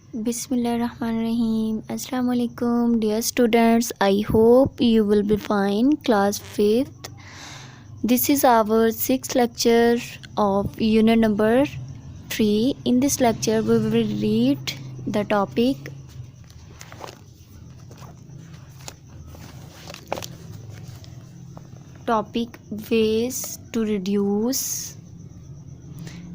Bismillahirrahmanirrahim. Assalamu alaikum, dear students. I hope you will be fine. Class 5th. This is our 6th lecture of unit number 3. In this lecture, we will read the topic ways to reduce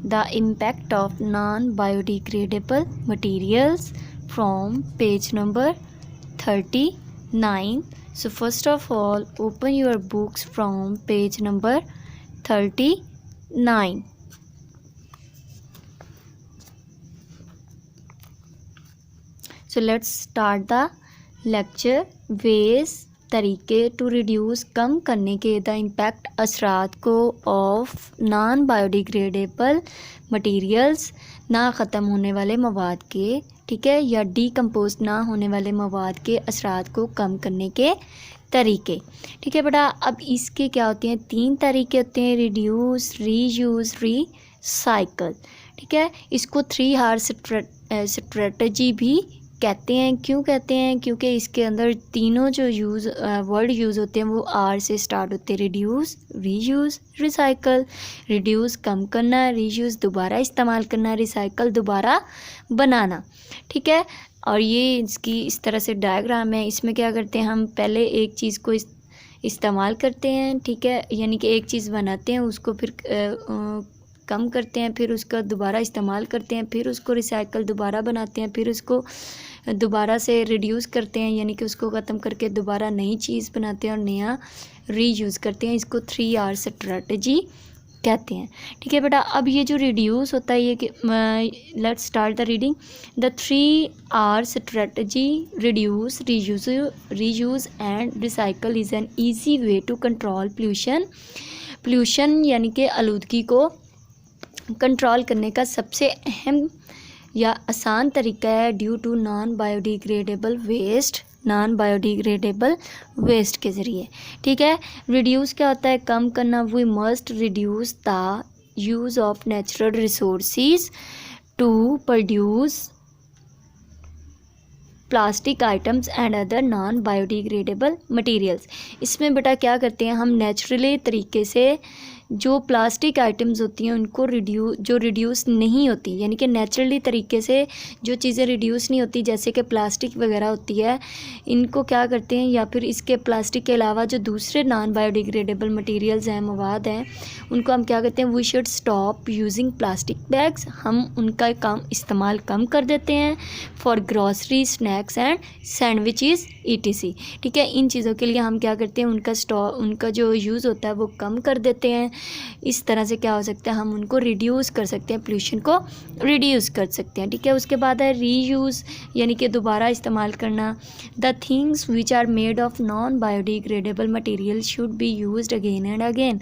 the impact of non-biodegradable materials from page number 39. So first of all, open your books from page number 39. So let's start the lecture. Ways तरीके to reduce कम करने के the impact असरात को of non biodegradable materials ना ख़त्म होने वाले मवाद के, ठीक है, या डीकम्पोज ना होने वाले मवाद के असरात को कम करने के तरीके, ठीक है बेटा। अब इसके क्या होते हैं, 3 तरीके होते हैं, रिड्यूस, रीयूज़, रीसाइकल, ठीक है। इसको 3R स्ट्रेटजी भी कहते हैं। क्यों कहते हैं? क्योंकि इसके अंदर तीनों जो वर्ड यूज़ होते हैं वो आर से स्टार्ट होते हैं। Reduce, reuse, recycle. रिड्यूस कम करना, रीयूज़ दोबारा इस्तेमाल करना, रिसाइकल दोबारा बनाना, ठीक है। और ये इसकी इस तरह से डायग्राम है। इसमें क्या करते हैं, हम पहले एक चीज़ को इस्तेमाल करते हैं, ठीक है, यानी कि एक चीज़ बनाते हैं, उसको फिर कम करते हैं, फिर उसका दोबारा इस्तेमाल करते हैं, फिर उसको रिसाइकल दोबारा बनाते हैं, फिर उसको दोबारा से रिड्यूस करते हैं, यानी कि उसको ख़त्म करके दोबारा नई चीज़ बनाते हैं और नया रीयूज़ करते हैं। इसको 3R स्ट्रेटजी कहते हैं, ठीक है बेटा। अब ये जो रिड्यूस होता है, ये कि let's start the reading. The 3R strategy reduce, reuse and recycle is an easy way to control pollution यानी कि आलूदगी को कंट्रोल करने का सबसे अहम या आसान तरीका है due to non biodegradable waste के ज़रिए, ठीक है। रिड्यूस क्या होता है, कम करना। We must reduce the use of natural resources to produce plastic items and other non biodegradable materials. इसमें बेटा क्या करते हैं, हम नेचुरली तरीके से जो प्लास्टिक आइटम्स होती हैं उनको रिड्यूस नहीं होती, यानी कि नेचुरली तरीके से जो चीज़ें रिड्यूस नहीं होती, जैसे कि प्लास्टिक वगैरह होती है, इनको क्या करते हैं, या फिर इसके प्लास्टिक के अलावा जो दूसरे नॉन बायोडिग्रेडेबल मटेरियल्स हैं, मवाद हैं, उनको हम क्या करते हैं, we should stop using plastic bags. हम उनका काम इस्तेमाल कम कर देते हैं for grocery, snacks and sandwiches ETC, ठीक है। इन चीज़ों के लिए हम क्या करते हैं, उनका जो यूज़ होता है वो कम कर देते हैं। इस तरह से क्या हो सकता है, हम उनको रिड्यूस कर सकते हैं, पोल्यूशन को रिड्यूस कर सकते हैं, ठीक है। उसके बाद है रीयूज़, यानी कि दोबारा इस्तेमाल करना। The things which are made of non biodegradable material should be used again and again,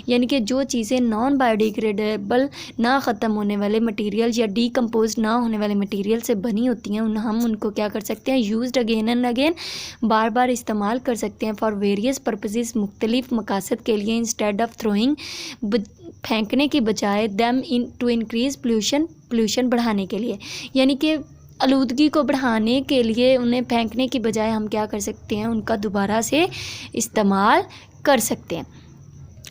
यानी कि जो चीज़ें नॉन बायोडिग्रेडेबल ना ख़त्म होने वाले मटेरियल या डीकम्पोज ना होने वाले मटेरियल से बनी होती हैं, हम उनको क्या कर सकते हैं, यूज्ड अगेन एंड अगेन, बार बार इस्तेमाल कर सकते हैं फॉर वेरियस पर्पसेस, मुख्तलिफ मकासद के लिए। इंस्टेड ऑफ थ्रोइंग, फेंकने की बजाय, them in to increase pollution बढ़ाने के लिए, यानी कि आलूदगी को बढ़ाने के लिए उन्हें फेंकने की बजाय हम क्या कर सकते हैं, उनका दोबारा से इस्तेमाल कर सकते हैं।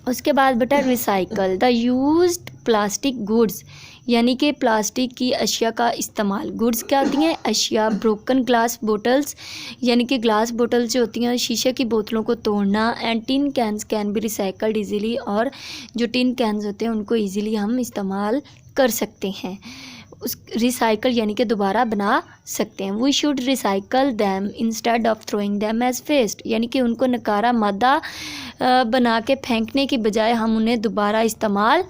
उसके बाद बेटा recycle, the used plastic goods, यानी कि प्लास्टिक की अशिया का इस्तेमाल। गुड्स क्या होती हैं, अशिया। ब्रोकन ग्लास बोटल्स, यानी कि ग्लास बोटल्स जो होती हैं, शीशे की बोतलों को तोड़ना। And tin cans can be recycled easily, और जो टिन कैंस होते हैं उनको ईजीली हम इस्तेमाल कर सकते हैं, उस रिसाइकल यानी कि दोबारा बना सकते हैं। We should recycle them instead of throwing them as waste, यानी कि उनको नकारा मादा बना के फेंकने की बजाय हम उन्हें दोबारा इस्तेमाल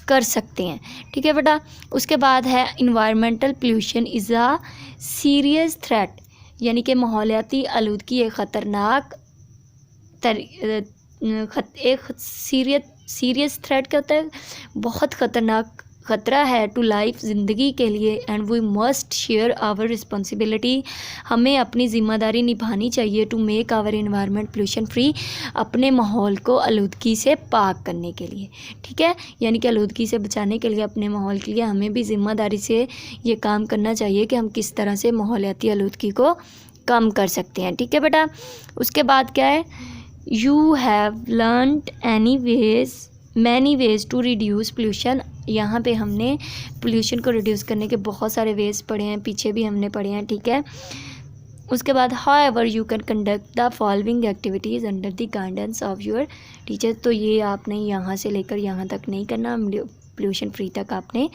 कर सकते हैं, ठीक है बेटा। उसके बाद है environmental pollution is a serious threat, यानी कि माहौलियाती आलूदगी एक ख़तरनाक एक सीरियस थ्रेट क्या होता है, बहुत ख़तरनाक ख़तरा है टू लाइफ, ज़िंदगी के लिए, and we must share our responsibility, हमें अपनी ज़िम्मेदारी निभानी चाहिए to make our environment pollution free, अपने माहौल को आलूदगी से पाक करने के लिए। ठीक है, यानी कि आलूदगी से बचाने के लिए, अपने माहौल के लिए हमें भी ज़िम्मेदारी से ये काम करना चाहिए कि हम किस तरह से माहौलियाती आलूदगी को कम कर सकते हैं। ठीक है बेटा, उसके बाद क्या है, you have learned many ways to reduce pollution, यहाँ पे हमने पोल्यूशन को रिड्यूस करने के बहुत सारे वेज़ पढ़े हैं, पीछे भी हमने पढ़े हैं। ठीक है, उसके बाद however you can conduct the following activities under the guidance of your teacher, तो ये आपने यहाँ से लेकर यहाँ तक नहीं करना, पोल्यूशन फ्री तक आपने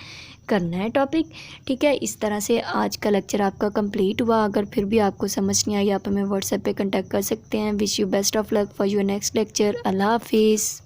करना है टॉपिक। ठीक है, इस तरह से आज का लेक्चर आपका कंप्लीट हुआ। अगर फिर भी आपको समझ नहीं आई, आप हमें व्हाट्सएप पे कांटेक्ट कर सकते हैं। Wish you best of luck for your next lecture. अल्लाह हाफिज़।